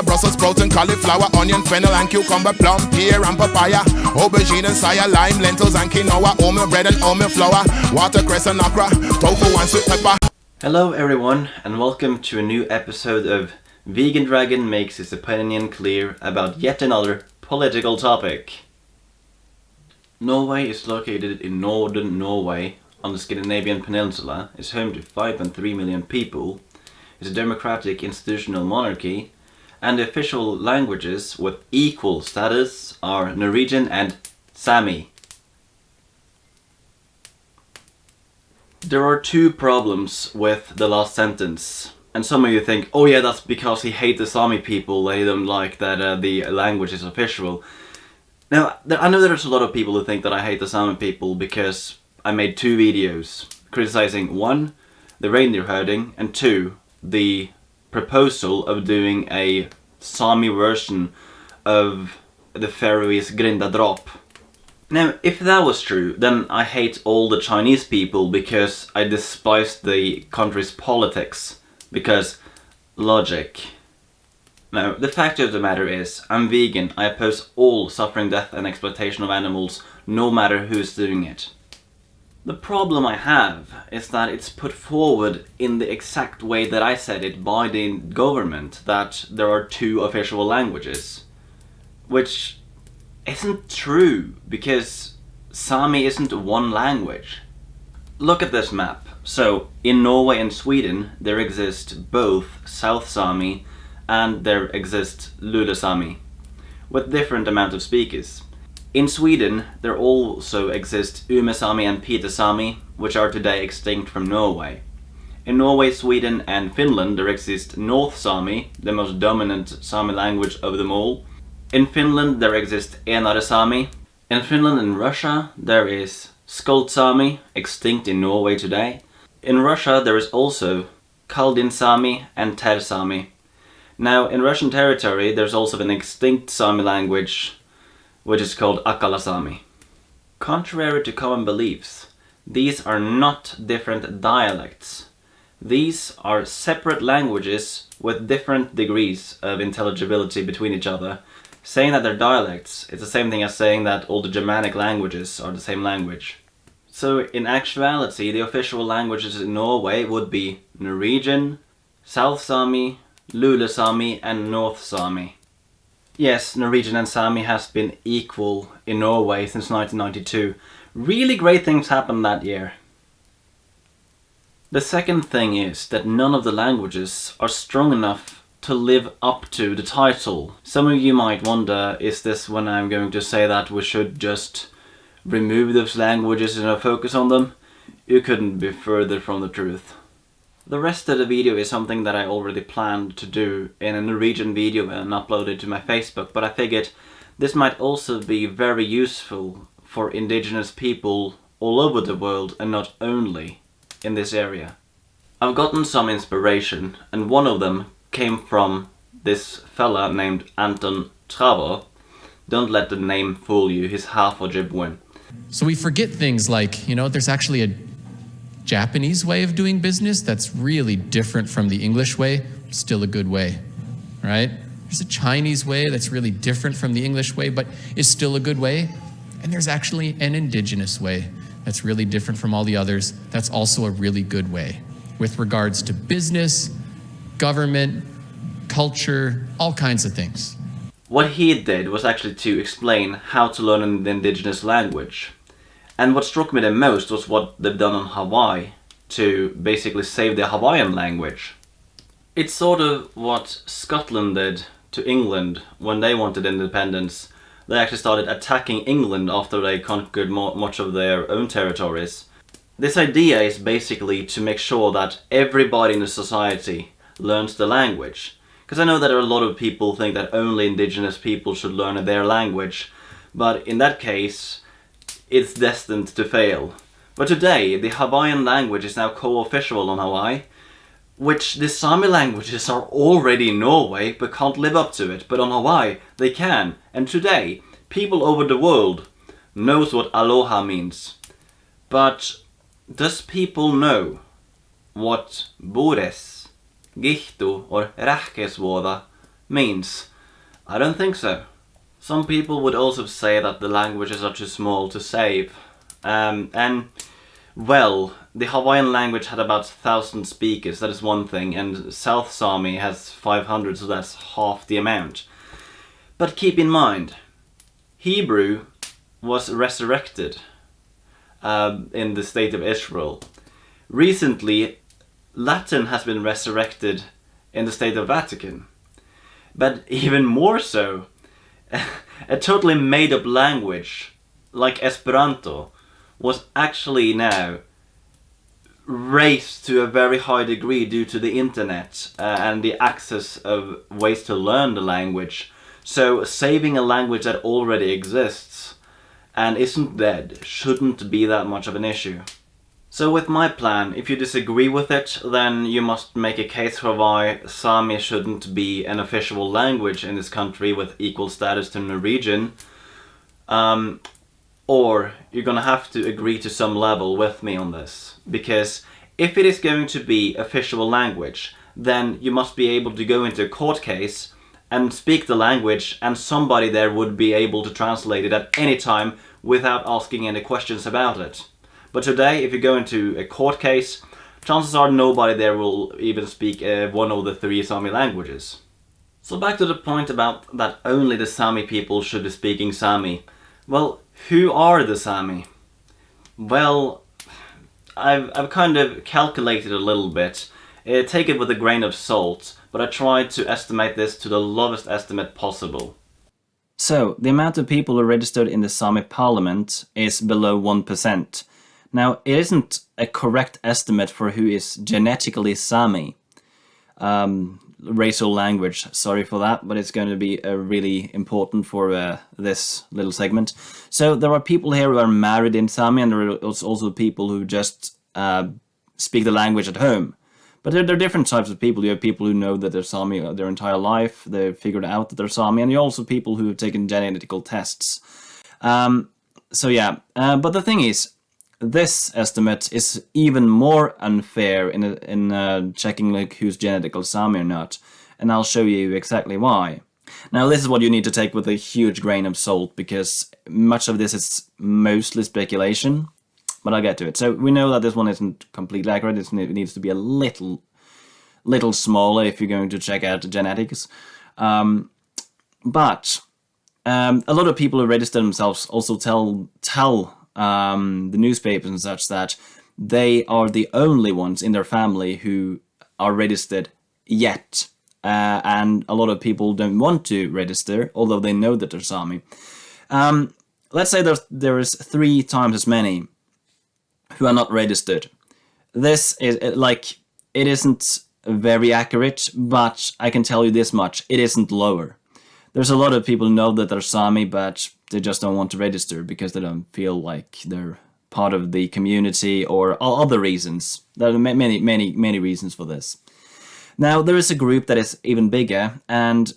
Brussels sprouts and cauliflower, onion, fennel and cucumber, plum, pear and papaya, aubergine and saya, lime, lentils and quinoa, oatmeal bread and oatmeal flour, watercress and okra, tofu and sweet pepper. Hello everyone, and welcome to a new episode of Vegan Dragon makes his opinion clear about yet another political topic. Norway is located in northern Norway on the Scandinavian peninsula, is home to 5.3 million people, is a democratic institutional monarchy, and the official languages with equal status are Norwegian and Sami. There are two problems with the last sentence, and some of you think, oh yeah, that's because he hates the Sami people, they don't like that the language is official. Now, I know there's a lot of people who think that I hate the Sami people because I made two videos criticizing one, the reindeer herding, and two, the proposal of doing a Sami version of the Faroese Grindadrap. Now, if that was true, then I hate all the Chinese people because I despise the country's politics. Because logic. Now, the fact of the matter is, I'm vegan. I oppose all suffering, death and exploitation of animals, no matter who's doing it. The problem I have is that it's put forward in the exact way that I said it by the government, that there are two official languages. Which isn't true, because Sami isn't one language. Look at this map. So, in Norway and Sweden, there exist both South Sami and there exists Lule Sami, with different amount of speakers. In Sweden, there also exist Ume Sami and Pite Sami, which are today extinct from Norway. In Norway, Sweden and Finland, there exists North Sami, the most dominant Sami language of them all. In Finland, there exists Enare Sami. In Finland and Russia, there is Skolt Sami, extinct in Norway today. In Russia, there is also Kaldin Sami and Ter Sami. Now, in Russian territory, there's also an extinct Sami language, which is called Akala Sami. Contrary to common beliefs, these are not different dialects. These are separate languages with different degrees of intelligibility between each other. Saying that they're dialects is the same thing as saying that all the Germanic languages are the same language. So in actuality, the official languages in Norway would be Norwegian, South Sami, Lule Sami and North Sami. Yes, Norwegian and Sami has been equal in Norway since 1992. Really great things happened that year. The second thing is that none of the languages are strong enough to live up to the title. Some of you might wonder, is this when I'm going to say that we should just remove those languages and not focus on them? You couldn't be further from the truth. The rest of the video is something that I already planned to do in a Norwegian video and upload it to my Facebook, but I figured this might also be very useful for indigenous people all over the world and not only in this area. I've gotten some inspiration, and one of them came from this fella named Anton Travo. Don't let the name fool you, he's half Ojibwe. So we forget things like, there's actually a Japanese way of doing business that's really different from the English way, still a good way, right? There's a Chinese way that's really different from the English way, but is still a good way. And there's actually an indigenous way that's really different from all the others. That's also a really good way with regards to business, government, culture, all kinds of things. What he did was actually to explain how to learn an indigenous language. And what struck me the most was what they've done on Hawaii to basically save the Hawaiian language. It's sort of what Scotland did to England when they wanted independence. They actually started attacking England after they conquered much of their own territories. This idea is basically to make sure that everybody in the society learns the language. Because I know that a lot of people think that only indigenous people should learn their language, but in that case, it's destined to fail. But today, the Hawaiian language is now co-official on Hawaii, which the Sami languages are already in Norway but can't live up to it, but on Hawaii they can. And today, people over the world knows what aloha means. But does people know what bores, gihtu or rahkesvuoda means? I don't think so. Some people would also say that the languages are too small to save. Well, the Hawaiian language had about 1,000 speakers, that is one thing, and South Sami has 500, so that's half the amount. But keep in mind, Hebrew was resurrected in the state of Israel. Recently, Latin has been resurrected in the state of Vatican. But even more so, a totally made-up language, like Esperanto, was actually now raised to a very high degree due to the internet and the access of ways to learn the language. So saving a language that already exists and isn't dead shouldn't be that much of an issue. So with my plan, if you disagree with it, then you must make a case for why Sami shouldn't be an official language in this country with equal status to Norwegian. Or you're gonna have to agree to some level with me on this. Because if it is going to be official language, then you must be able to go into a court case and speak the language, and somebody there would be able to translate it at any time without asking any questions about it. But today, if you go into a court case, chances are nobody there will even speak one of the 3 Sami languages. So back to the point about that only the Sami people should be speaking Sami. Well, who are the Sami? Well, I've kind of calculated a little bit. Take it with a grain of salt, but I tried to estimate this to the lowest estimate possible. So, the amount of people who are registered in the Sami parliament is below 1%. Now, it isn't a correct estimate for who is genetically Sami. Racial language, sorry for that, but it's going to be really important for this little segment. So, there are people here who are married in Sami, and there are also people who just speak the language at home. But there are different types of people. You have people who know that they're Sami their entire life, they've figured out that they're Sami, and you also people who have taken genetical tests. So yeah, but the thing is, this estimate is even more unfair in checking like who's genetical Sami or not, and I'll show you exactly why. Now this is what you need to take with a huge grain of salt, because much of this is mostly speculation. But I'll get to it. So we know that this one isn't completely accurate. It needs to be a little smaller if you're going to check out genetics. But a lot of people who register themselves also tell the newspapers and such that they are the only ones in their family who are registered yet. And a lot of people don't want to register, although they know that they're Sami. Let's say there is 3 times as many who are not registered. This is like, it isn't very accurate, but I can tell you this much, it isn't lower. There's a lot of people who know that they're Sami, but they just don't want to register because they don't feel like they're part of the community or other reasons. There are many reasons for this. Now, there is a group that is even bigger, and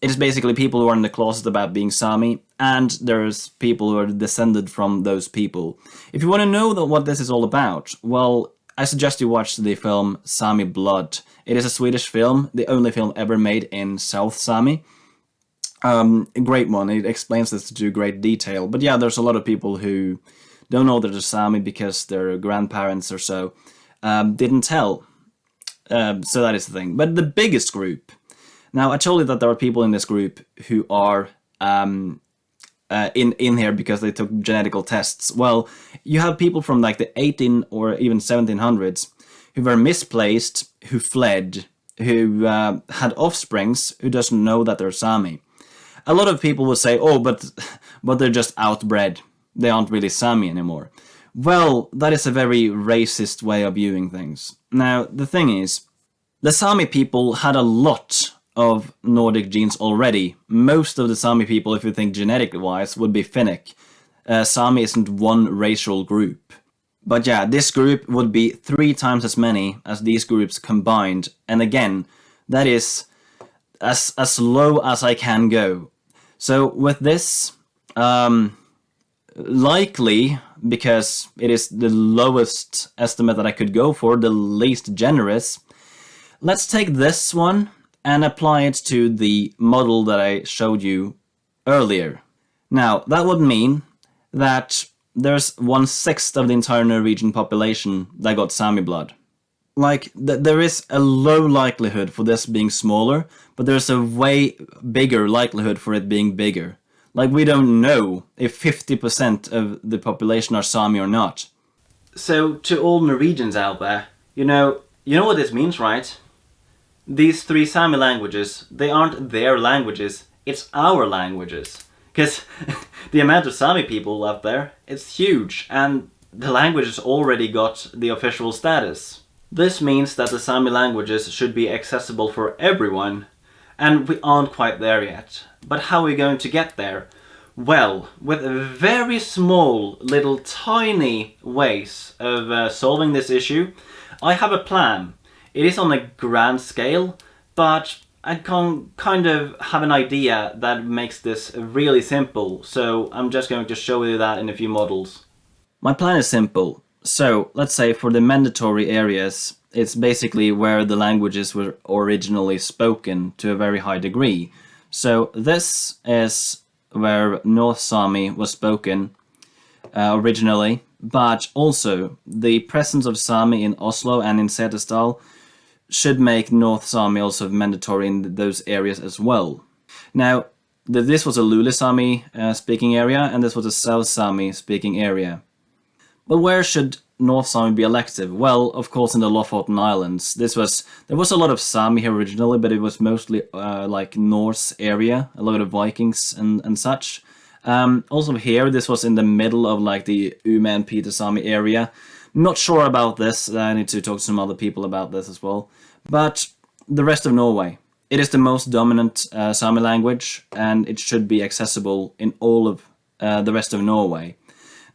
it is basically people who are in the closet about being Sami, and there's people who are descended from those people. If you want to know what this is all about, well, I suggest you watch the film Sami Blood. It is a Swedish film, the only film ever made in South Sami. A great one, it explains this to great detail. But yeah, there's a lot of people who don't know that they're Sami because their grandparents or so didn't tell. So that is the thing. But the biggest group, now I told you that there are people in this group who are in here because they took genetical tests. Well, you have people from like the 18 or even 1700s who were misplaced, who fled, who had offsprings who doesn't know that they're Sami. A lot of people will say, oh, but they're just outbred. They aren't really Sami anymore. Well, that is a very racist way of viewing things. Now, the thing is, the Sami people had a lot of Nordic genes already. Most of the Sami people, if you think genetic-wise, would be Finnic. Sami isn't one racial group. But yeah, this group would be 3 times as many as these groups combined. And again, that is as low as I can go. So with this, likely, because it is the lowest estimate that I could go for, the least generous, let's take this one and apply it to the model that I showed you earlier. Now, that would mean that there's 1/6 of the entire Norwegian population that got Sami blood. Like, there is a low likelihood for this being smaller, but there's a way bigger likelihood for it being bigger. Like, we don't know if 50% of the population are Sami or not. So, to all Norwegians out there, you know what this means, right? These 3 Sami languages, they aren't their languages, it's our languages. Because the amount of Sami people out there, it's huge, and the language has already got the official status. This means that the Sami languages should be accessible for everyone, and we aren't quite there yet. But how are we going to get there? Well, with very small, little tiny ways of solving this issue, I have a plan. It is on a grand scale, but I can kind of have an idea that makes this really simple, so I'm just going to show you that in a few models. My plan is simple. So, let's say for the mandatory areas, it's basically where the languages were originally spoken to a very high degree. So, this is where North Sami was spoken originally, but also the presence of Sami in Oslo and in Setesdal should make North Sami also mandatory in those areas as well. Now, this was a Lule Sami speaking area, and this was a South Sami speaking area. But where should North Sami be elective? Well, of course, in the Lofoten Islands. There was a lot of Sami here originally, but it was mostly like Norse area, a lot of Vikings and such. Also here, this was in the middle of like the Ume and Peter Sami area. Not sure about this. I need to talk to some other people about this as well. But the rest of Norway. It is the most dominant Sami language, and it should be accessible in all of the rest of Norway.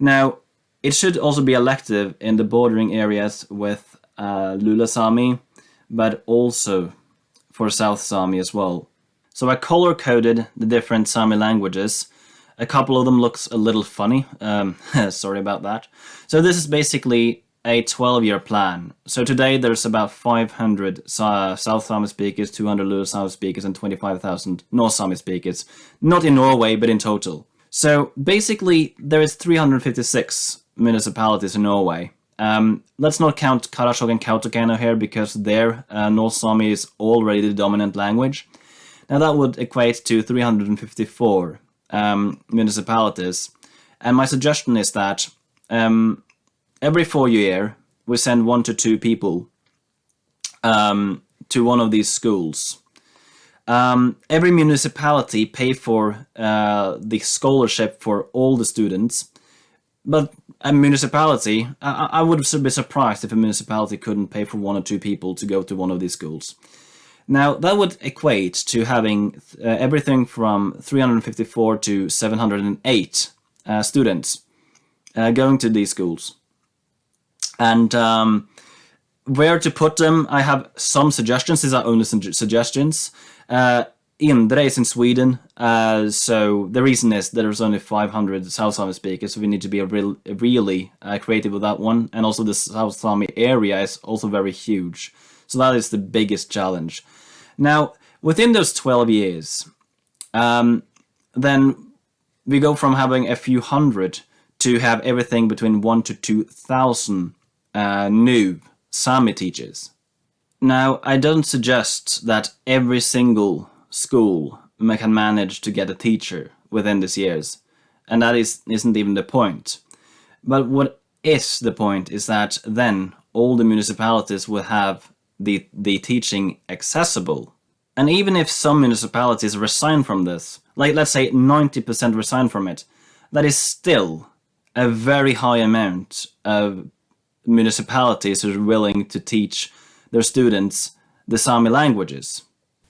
Now, it should also be elective in the bordering areas with Lule Sami, but also for South Sami as well. So I color-coded the different Sami languages. A couple of them looks a little funny. Sorry about that. So this is basically a 12-year plan. So today there's about 500 South Sami speakers, 200 Lule Sami speakers, and 25,000 North Sami speakers. Not in Norway, but in total. So basically there is 356 municipalities in Norway. Let's not count Karasjok and Kautokeino here because their North Sami is already the dominant language. Now that would equate to 354 municipalities. And my suggestion is that every 4 years we send 1 to 2 people to one of these schools. Every municipality pay for the scholarship for all the students, but a municipality, I would be surprised if a municipality couldn't pay for 1 or 2 people to go to one of these schools. Now, that would equate to having everything from 354 to 708 students going to these schools. And where to put them, I have some suggestions. These are only suggestions. Indre is in Sweden, so the reason is that there's only 500 South Sami speakers, so we need to be really creative with that one. And also the South Sami area is also very huge, so that is the biggest challenge. Now, within those 12 years, then we go from having a few hundred to have everything between 1 to 2,000 new Sami teachers. Now, I don't suggest that every single school can manage to get a teacher within these years, and that isn't even the point. But what is the point is that then all the municipalities will have the teaching accessible. And even if some municipalities resign from this, like let's say 90% resign from it, that is still a very high amount of municipalities who are willing to teach their students the Sami languages.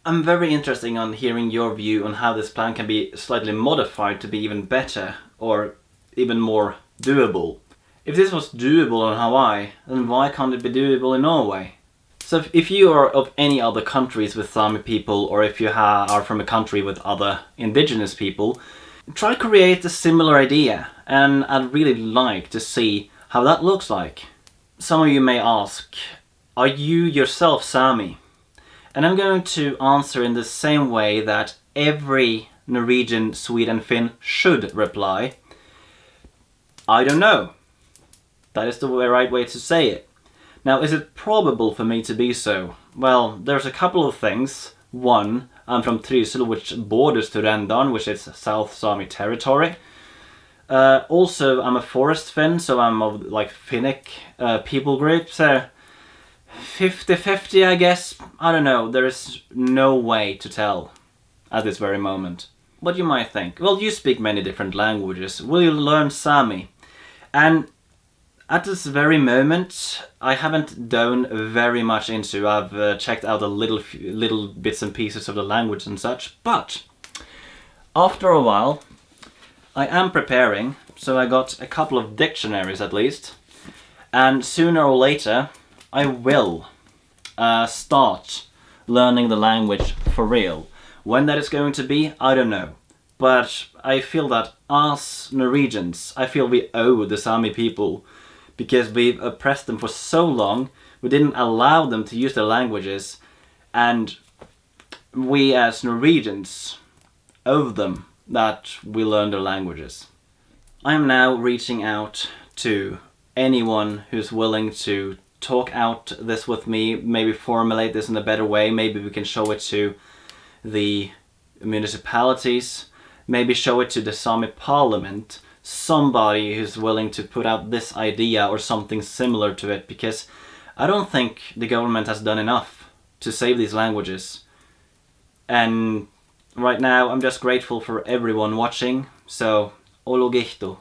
I'm very interested in hearing your view on how this plan can be slightly modified to be even better or even more doable. If this was doable in Hawaii, then why can't it be doable in Norway? So if you are of any other countries with Sami people, or if you are from a country with other indigenous people, try to create a similar idea, and I'd really like to see how that looks like. Some of you may ask, are you yourself Sami? And I'm going to answer in the same way that every Norwegian, Swede and Finn should reply. I don't know. That is the right way to say it. Now, is it probable for me to be so? Well, there's a couple of things. One, I'm from Trysil, which borders to Rendon, which is South Sami territory. Also, I'm a forest Finn, so I'm of like Finnic people group, so 50-50 I guess. I don't know, there is no way to tell at this very moment. What you might think, well, you speak many different languages, will you learn Sami? And at this very moment, I haven't done very much into. I've checked out a little bits and pieces of the language and such, but after a while, I am preparing, so I got a couple of dictionaries at least, and sooner or later, I will start learning the language for real. When that is going to be, I don't know. But I feel that us Norwegians, I feel we owe the Sami people, because we've oppressed them for so long, we didn't allow them to use their languages, and we as Norwegians owe them that we learn their languages. I am now reaching out to anyone who's willing to talk out this with me, maybe formulate this in a better way, maybe we can show it to the municipalities, maybe show it to the Sami parliament, somebody who's willing to put out this idea or something similar to it, because I don't think the government has done enough to save these languages. And right now I'm just grateful for everyone watching, so olo gihto.